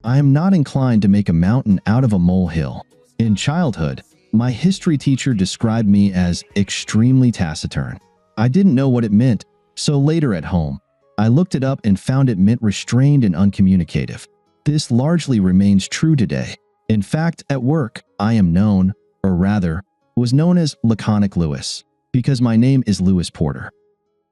I am not inclined to make a mountain out of a molehill. In childhood, my history teacher described me as extremely taciturn. I didn't know what it meant, so later at home, I looked it up and found it meant restrained and uncommunicative. This largely remains true today. In fact, at work, I am known, or rather, was known as Laconic Lewis, because my name is Lewis Porter.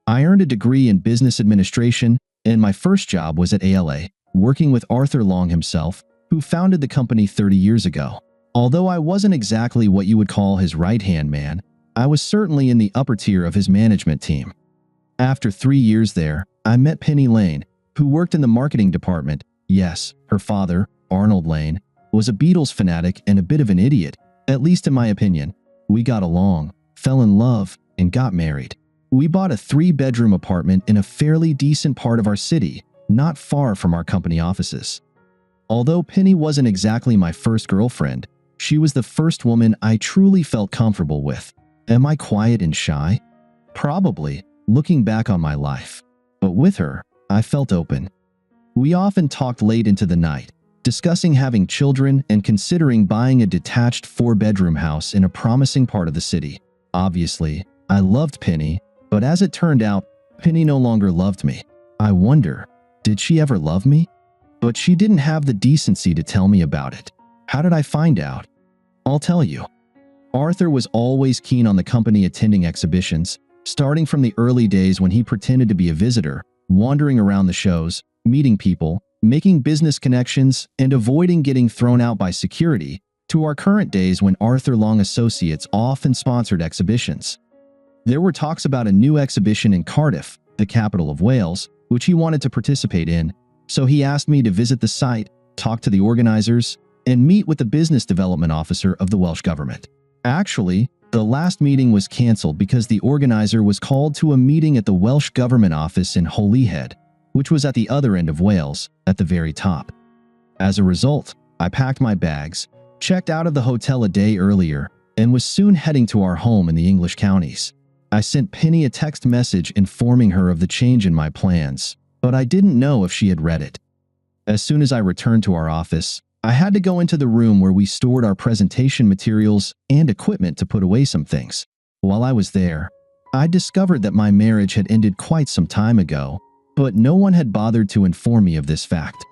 I earned a degree in business administration, and my first job was at ALA, working with Arthur Long himself, who founded the company 30 years ago. Although I wasn't exactly what you would call his right-hand man, I was certainly in the upper tier of his management team. After 3 years there, I met Penny Lane, who worked in the marketing department. Yes, her father, Arnold Lane, was a Beatles fanatic and a bit of an idiot, at least in my opinion. We got along, fell in love, and got married. We bought a 3-bedroom apartment in a fairly decent part of our city, not far from our company offices. Although Penny wasn't exactly my first girlfriend, she was the first woman I truly felt comfortable with. Am I quiet and shy? Probably, looking back on my life. But with her, I felt open. We often talked late into the night, discussing having children and considering buying a detached 4-bedroom house in a promising part of the city. Obviously, I loved Penny, but as it turned out, Penny no longer loved me. I wonder, did she ever love me? But she didn't have the decency to tell me about it. How did I find out? I'll tell you. Arthur was always keen on the company attending exhibitions, starting from the early days when he pretended to be a visitor, wandering around the shows, meeting people, making business connections, and avoiding getting thrown out by security, to our current days when Arthur Long Associates often sponsored exhibitions. There were talks about a new exhibition in Cardiff, the capital of Wales, which he wanted to participate in, so he asked me to visit the site, talk to the organizers, and meet with the business development officer of the Welsh government. Actually, the last meeting was cancelled because the organizer was called to a meeting at the Welsh government office in Holyhead, which was at the other end of Wales, at the very top. As a result, I packed my bags, checked out of the hotel a day earlier, and was soon heading to our home in the English counties. I sent Penny a text message informing her of the change in my plans, but I didn't know if she had read it. As soon as I returned to our office, I had to go into the room where we stored our presentation materials and equipment to put away some things. While I was there, I discovered that my marriage had ended quite some time ago, but no one had bothered to inform me of this fact.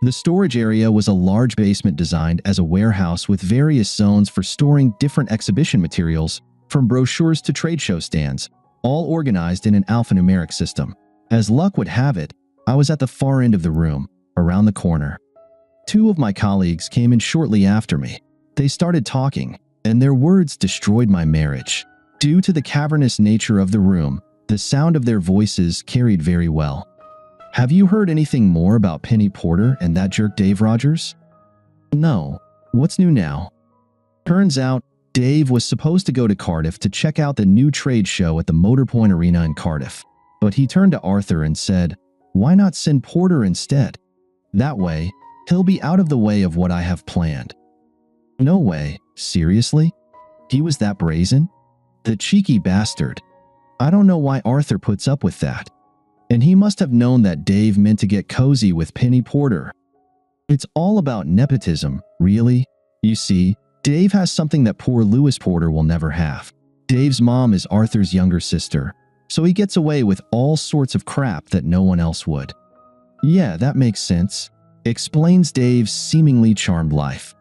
The storage area was a large basement designed as a warehouse with various zones for storing different exhibition materials, from brochures to trade show stands, all organized in an alphanumeric system. As luck would have it, I was at the far end of the room, around the corner. 2 of my colleagues came in shortly after me. They started talking, and their words destroyed my marriage. Due to the cavernous nature of the room, the sound of their voices carried very well. Have you heard anything more about Penny Porter and that jerk Dave Rogers? No. What's new now? Turns out, Dave was supposed to go to Cardiff to check out the new trade show at the Motorpoint Arena in Cardiff, but he turned to Arthur and said, "Why not send Porter instead? That way, he'll be out of the way of what I have planned." No way, seriously? He was that brazen? The cheeky bastard. I don't know why Arthur puts up with that. And he must have known that Dave meant to get cozy with Penny Porter. It's all about nepotism, really. You see, Dave has something that poor Lewis Porter will never have. Dave's mom is Arthur's younger sister, so he gets away with all sorts of crap that no one else would. Yeah, that makes sense. Explains Dave's seemingly charmed life.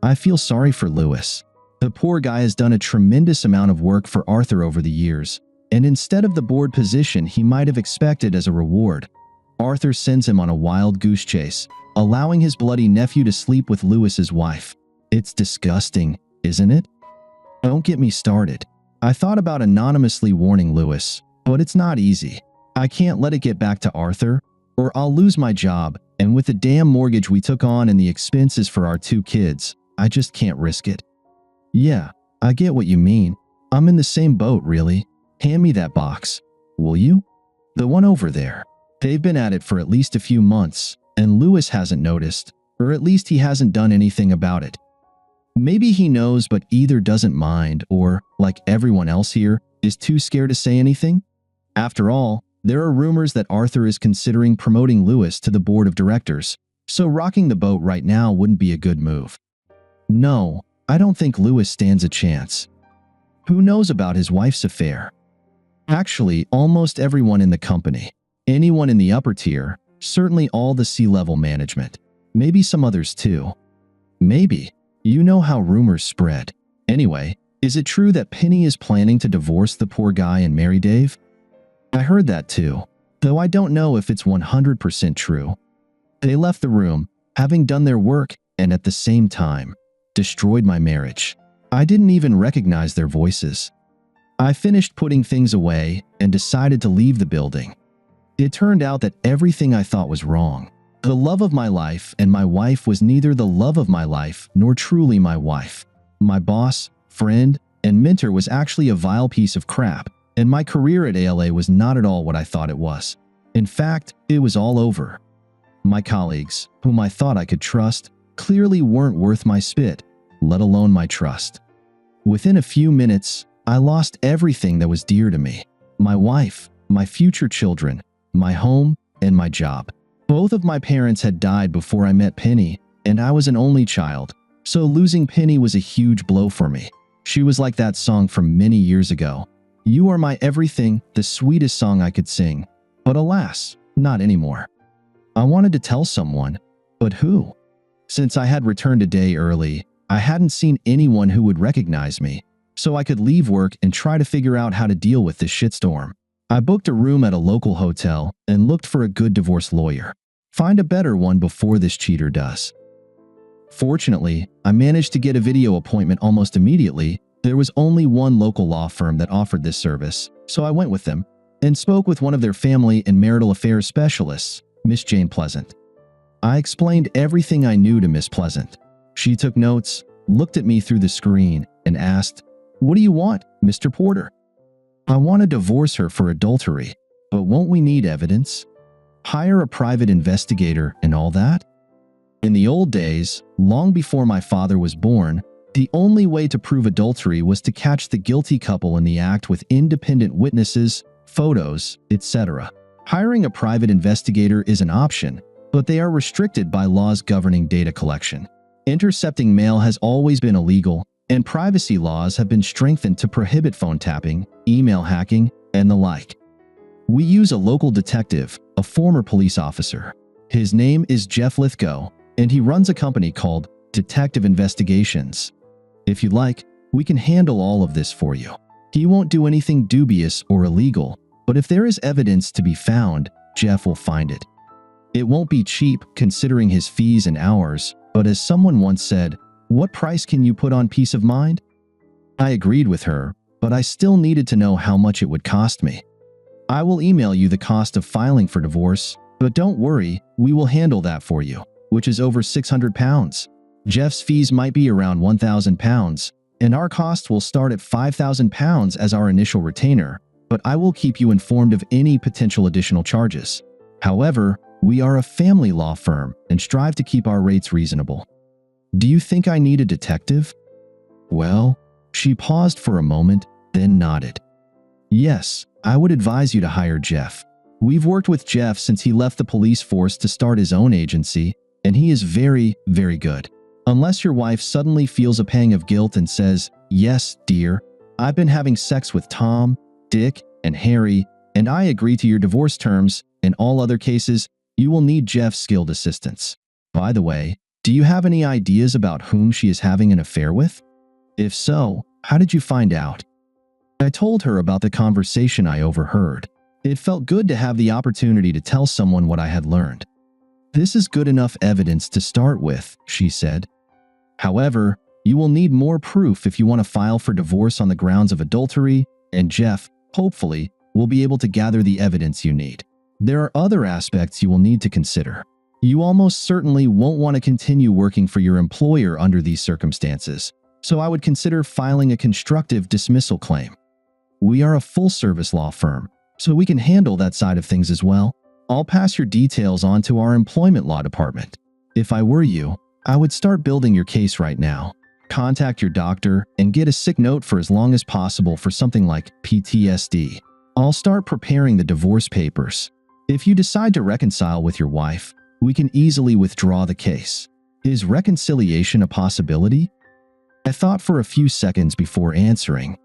I feel sorry for Lewis. The poor guy has done a tremendous amount of work for Arthur over the years, and instead of the board position he might have expected as a reward, Arthur sends him on a wild goose chase, allowing his bloody nephew to sleep with Lewis's wife. It's disgusting, isn't it? Don't get me started. I thought about anonymously warning Lewis, but it's not easy. I can't let it get back to Arthur, or I'll lose my job, and with the damn mortgage we took on and the expenses for our 2 kids, I just can't risk it. Yeah, I get what you mean. I'm in the same boat, really. Hand me that box, will you? The one over there. They've been at it for at least a few months, and Lewis hasn't noticed, or at least he hasn't done anything about it. Maybe he knows but either doesn't mind or, like everyone else here, is too scared to say anything. After all, there are rumors that Arthur is considering promoting Lewis to the board of directors, So rocking the boat right now wouldn't be a good move. No, I don't think Lewis stands a chance. Who knows about his wife's affair? Actually, almost everyone in the company. Anyone in the upper tier, certainly all the C-level management. Maybe some others too. Maybe. You know how rumors spread. Anyway, is it true that Penny is planning to divorce the poor guy and marry Dave? I heard that too, though I don't know if it's 100% true. They left the room, having done their work, and at the same time, destroyed my marriage. I didn't even recognize their voices. I finished putting things away and decided to leave the building. It turned out that everything I thought was wrong. The love of my life and my wife was neither the love of my life nor truly my wife. My boss, friend, and mentor was actually a vile piece of crap, and my career at ALA was not at all what I thought it was. In fact, it was all over. My colleagues, whom I thought I could trust, clearly weren't worth my spit, let alone my trust. Within a few minutes, I lost everything that was dear to me. My wife, my future children, my home, and my job. Both of my parents had died before I met Penny, and I was an only child, so losing Penny was a huge blow for me. She was like that song from many years ago. You are my everything, the sweetest song I could sing. But alas, not anymore. I wanted to tell someone, but who? Since I had returned a day early, I hadn't seen anyone who would recognize me, so I could leave work and try to figure out how to deal with this shitstorm. I booked a room at a local hotel and looked for a good divorce lawyer. Find a better one before this cheater does. Fortunately, I managed to get a video appointment almost immediately. There was only one local law firm that offered this service, so I went with them and spoke with one of their family and marital affairs specialists, Miss Jane Pleasant. I explained everything I knew to Miss Pleasant. She took notes, looked at me through the screen, and asked, "What do you want, Mr. Porter?" "I want to divorce her for adultery, but won't we need evidence? Hire a private investigator and all that?" In the old days, long before my father was born, the only way to prove adultery was to catch the guilty couple in the act with independent witnesses, photos, etc. Hiring a private investigator is an option, but they are restricted by laws governing data collection. Intercepting mail has always been illegal, and privacy laws have been strengthened to prohibit phone tapping, email hacking, and the like. We use a local detective, a former police officer. His name is Jeff Lithgow, and he runs a company called Detective Investigations. If you'd like, we can handle all of this for you. He won't do anything dubious or illegal, but if there is evidence to be found, Jeff will find it. It won't be cheap considering his fees and hours, but as someone once said, "What price can you put on peace of mind?" I agreed with her, but I still needed to know how much it would cost me. "I will email you the cost of filing for divorce, but don't worry, we will handle that for you," which is over £600. Jeff's fees might be around £1,000, and our cost will start at £5,000 as our initial retainer, but I will keep you informed of any potential additional charges. However, we are a family law firm and strive to keep our rates reasonable. Do you think I need a detective? Well, she paused for a moment, then nodded. Yes, I would advise you to hire Jeff. We've worked with Jeff since he left the police force to start his own agency, and he is very, very good. Unless your wife suddenly feels a pang of guilt and says, "Yes, dear, I've been having sex with Tom, Dick, and Harry, and I agree to your divorce terms. In all other cases, you will need Jeff's skilled assistance." By the way, do you have any ideas about whom she is having an affair with? If so, how did you find out? I told her about the conversation I overheard. It felt good to have the opportunity to tell someone what I had learned. "This is good enough evidence to start with," she said. "However, you will need more proof if you want to file for divorce on the grounds of adultery, and Jeff, hopefully, will be able to gather the evidence you need. There are other aspects you will need to consider. You almost certainly won't want to continue working for your employer under these circumstances, so I would consider filing a constructive dismissal claim. We are a full-service law firm, so we can handle that side of things as well. I'll pass your details on to our employment law department. If I were you, I would start building your case right now. Contact your doctor and get a sick note for as long as possible for something like PTSD. I'll start preparing the divorce papers. If you decide to reconcile with your wife, We can easily withdraw the case. Is reconciliation a possibility? I thought for a few seconds before answering.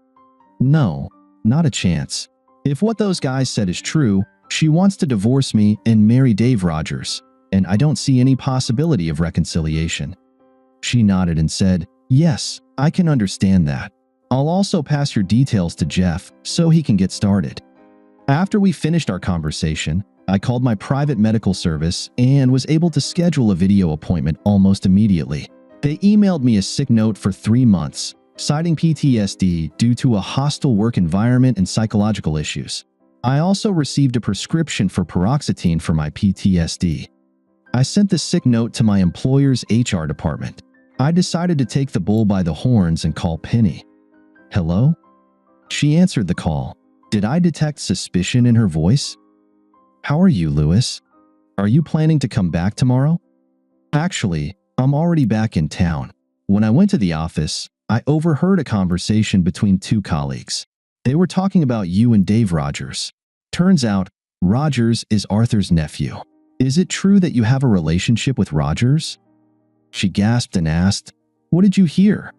No, not a chance. If what those guys said is true, she wants to divorce me and marry Dave Rogers, and I don't see any possibility of reconciliation. She nodded and said, "Yes, I can understand that. I'll also pass your details to Jeff so he can get started." After we finished our conversation, I called my private medical service and was able to schedule a video appointment almost immediately. They emailed me a sick note for 3 months, citing PTSD due to a hostile work environment and psychological issues. I also received a prescription for paroxetine for my PTSD. I sent the sick note to my employer's HR department. I decided to take the bull by the horns and call Penny. "Hello?" She answered the call. Did I detect suspicion in her voice? "How are you, Lewis? Are you planning to come back tomorrow?" "Actually, I'm already back in town." When I went to the office, I overheard a conversation between 2 colleagues. They were talking about you and Dave Rogers. Turns out, Rogers is Arthur's nephew. "Is it true that you have a relationship with Rogers?" She gasped and asked, "What did you hear?"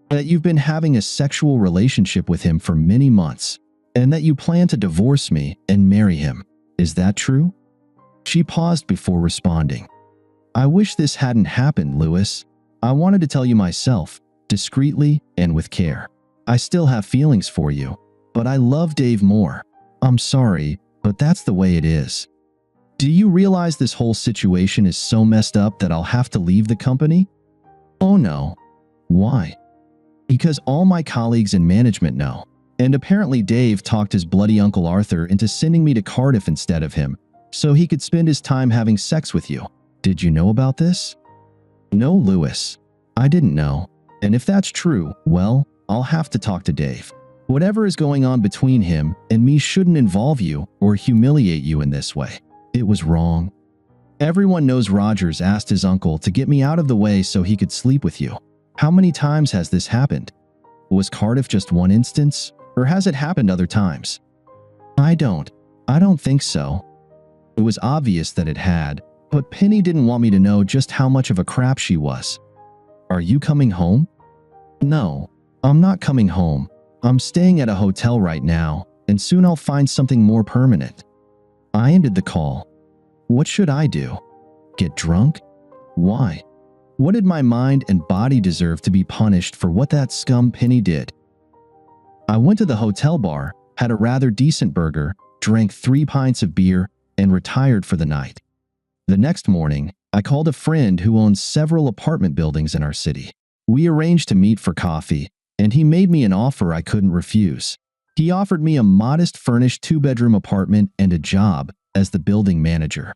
"That you've been having a sexual relationship with him for many months, and that you plan to divorce me and marry him. Is that true?" She paused before responding. "I wish this hadn't happened, Lewis. I wanted to tell you myself, discreetly and with care. I still have feelings for you, but I love Dave more. I'm sorry, but that's the way it is. Do you realize this whole situation is so messed up that I'll have to leave the company?" "Oh no." "Why?" "Because all my colleagues in management know. And apparently Dave talked his bloody Uncle Arthur into sending me to Cardiff instead of him, so he could spend his time having sex with you. Did you know about this?" "No, Lewis. I didn't know. And if that's true, well, I'll have to talk to Dave. Whatever is going on between him and me shouldn't involve you or humiliate you in this way. It was wrong. Everyone knows Rogers asked his uncle to get me out of the way so he could sleep with you. How many times has this happened? Was Cardiff just one instance, or has it happened other times?" I don't think so." It was obvious that it had, but Penny didn't want me to know just how much of a crap she was. "Are you coming home?" "No, I'm not coming home. I'm staying at a hotel right now, and soon I'll find something more permanent." I ended the call. What should I do? Get drunk? Why? What did my mind and body deserve to be punished for what that scum Penny did? I went to the hotel bar, had a rather decent burger, drank 3 pints of beer, and retired for the night. The next morning, I called a friend who owns several apartment buildings in our city. We arranged to meet for coffee, and he made me an offer I couldn't refuse. He offered me a modest furnished 2-bedroom apartment and a job as the building manager.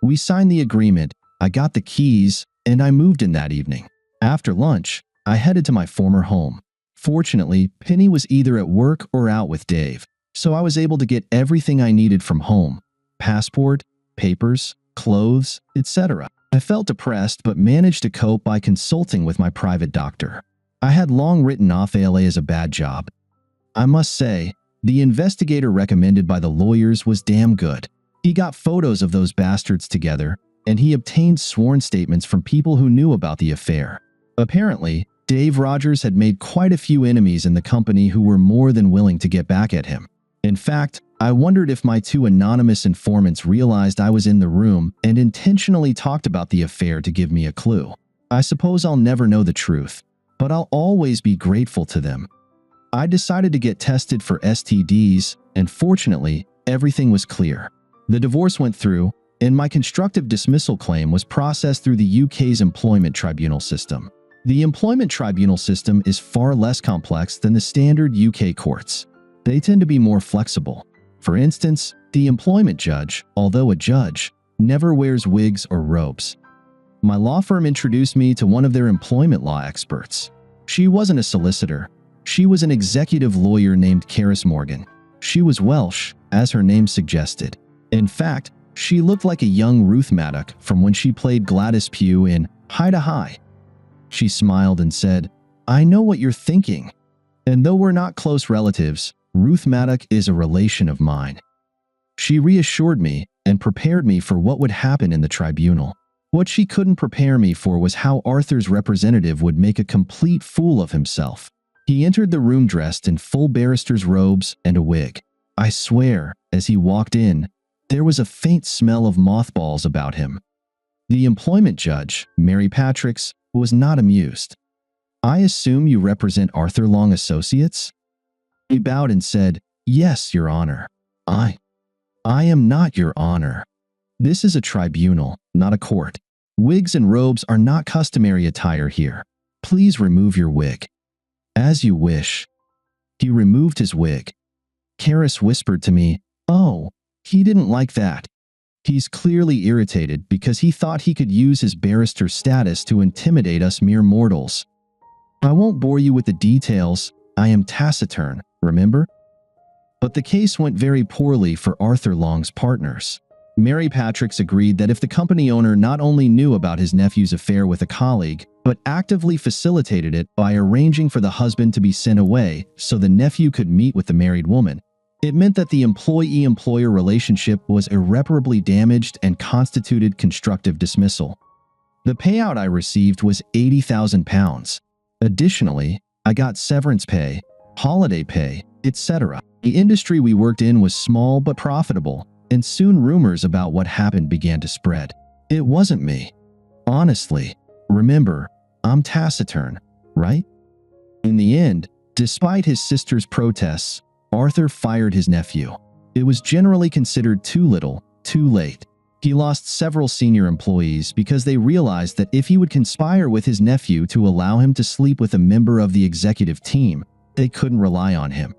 We signed the agreement, I got the keys, and I moved in that evening. After lunch, I headed to my former home. Fortunately, Penny was either at work or out with Dave, so I was able to get everything I needed from home: passport, papers, clothes, etc. I felt depressed but managed to cope by consulting with my private doctor. I had long written off ALA as a bad job. I must say, the investigator recommended by the lawyers was damn good. He got photos of those bastards together, and he obtained sworn statements from people who knew about the affair. Apparently, Dave Rogers had made quite a few enemies in the company who were more than willing to get back at him. In fact, I wondered if my 2 anonymous informants realized I was in the room and intentionally talked about the affair to give me a clue. I suppose I'll never know the truth, but I'll always be grateful to them. I decided to get tested for STDs, and fortunately, everything was clear. The divorce went through, and my constructive dismissal claim was processed through the UK's employment tribunal system. The employment tribunal system is far less complex than the standard UK courts. They tend to be more flexible. For instance, the employment judge, although a judge, never wears wigs or robes. My law firm introduced me to one of their employment law experts. She wasn't a solicitor. She was an executive lawyer named Karis Morgan. She was Welsh, as her name suggested. In fact, she looked like a young Ruth Maddock from when she played Gladys Pugh in High to High. She smiled and said, "I know what you're thinking. And though we're not close relatives, Ruth Maddock is a relation of mine." She reassured me, and prepared me for what would happen in the tribunal. What she couldn't prepare me for was how Arthur's representative would make a complete fool of himself. He entered the room dressed in full barrister's robes and a wig. I swear, as he walked in, there was a faint smell of mothballs about him. The employment judge, Mary Patrick's, was not amused. "I assume you represent Arthur Long Associates?" He bowed and said, "Yes, Your Honor. I am not, Your Honor. This is a tribunal, not a court. Wigs and robes are not customary attire here. Please remove your wig." "As you wish." He removed his wig. Karis whispered to me, "Oh, he didn't like that." He's clearly irritated because he thought he could use his barrister status to intimidate us mere mortals. I won't bore you with the details. I am taciturn, remember? But the case went very poorly for Arthur Long's partners. Mary Patrick's agreed that if the company owner not only knew about his nephew's affair with a colleague, but actively facilitated it by arranging for the husband to be sent away so the nephew could meet with the married woman, it meant that the employee-employer relationship was irreparably damaged and constituted constructive dismissal. The payout I received was £80,000. Additionally, I got severance pay, holiday pay, etc. The industry we worked in was small but profitable, and soon rumors about what happened began to spread. It wasn't me. Honestly, remember, I'm taciturn, right? In the end, despite his sister's protests, Arthur fired his nephew. It was generally considered too little, too late. He lost several senior employees because they realized that if he would conspire with his nephew to allow him to sleep with a member of the executive team, they couldn't rely on him.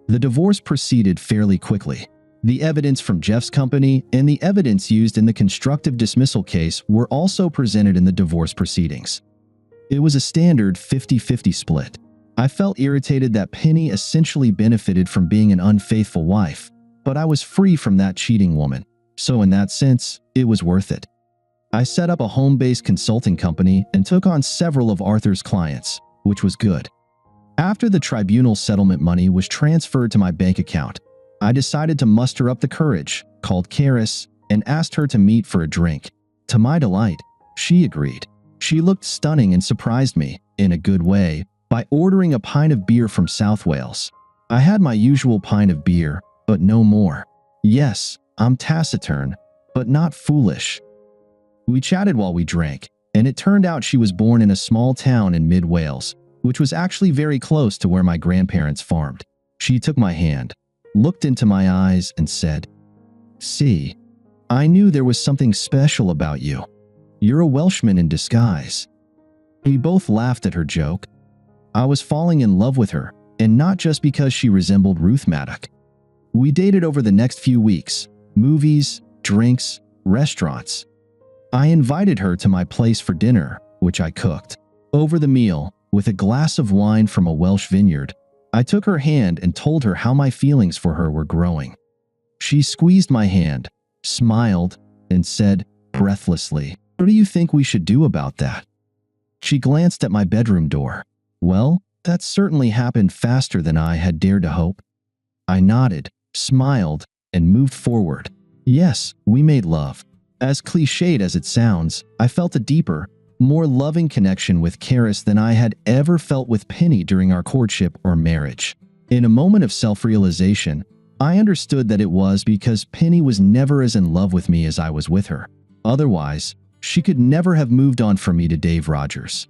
The divorce proceeded fairly quickly. The evidence from Jeff's company and the evidence used in the constructive dismissal case were also presented in the divorce proceedings. It was a standard 50-50 split. I felt irritated that Penny essentially benefited from being an unfaithful wife, but I was free from that cheating woman, so in that sense, it was worth it. I set up a home-based consulting company and took on several of Arthur's clients, which was good. After the tribunal settlement money was transferred to my bank account, I decided to muster up the courage, called Karis, and asked her to meet for a drink. To my delight, she agreed. She looked stunning and surprised me, in a good way, by ordering a pint of beer from South Wales. I had my usual pint of beer, but no more. Yes, I'm taciturn, but not foolish. We chatted while we drank, and it turned out she was born in a small town in mid-Wales, which was actually very close to where my grandparents farmed. She took my hand, looked into my eyes, and said, "See, I knew there was something special about you. You're a Welshman in disguise." We both laughed at her joke. I was falling in love with her, and not just because she resembled Ruth Maddock. We dated over the next few weeks. Movies, drinks, restaurants. I invited her to my place for dinner, which I cooked. Over the meal, with a glass of wine from a Welsh vineyard, I took her hand and told her how my feelings for her were growing. She squeezed my hand, smiled, and said, breathlessly, "What do you think we should do about that?" She glanced at my bedroom door. Well, that certainly happened faster than I had dared to hope. I nodded, smiled, and moved forward. Yes, we made love. As cliched as it sounds, I felt a deeper, more loving connection with Karis than I had ever felt with Penny during our courtship or marriage. In a moment of self-realization, I understood that it was because Penny was never as in love with me as I was with her. Otherwise, she could never have moved on from me to Dave Rogers.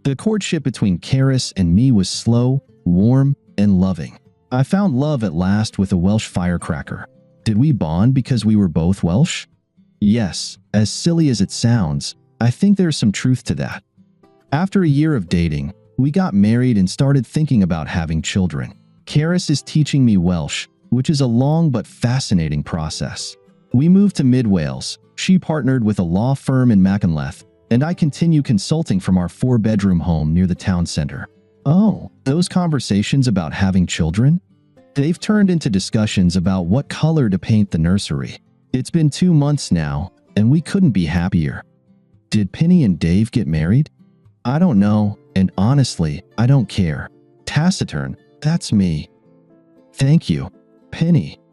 The courtship between Karis and me was slow, warm, and loving. I found love at last with a Welsh firecracker. Did we bond because we were both Welsh? Yes, as silly as it sounds, I think there's some truth to that. After a year of dating, we got married and started thinking about having children. Karis is teaching me Welsh, which is a long but fascinating process. We moved to Mid-Wales. She partnered with a law firm in Machynlleth, and I continue consulting from our 4-bedroom home near the town center. Oh, those conversations about having children? They've turned into discussions about what color to paint the nursery. It's been 2 months now, and we couldn't be happier. Did Penny and Dave get married? I don't know, and honestly, I don't care. Taciturn, that's me. Thank you, Penny.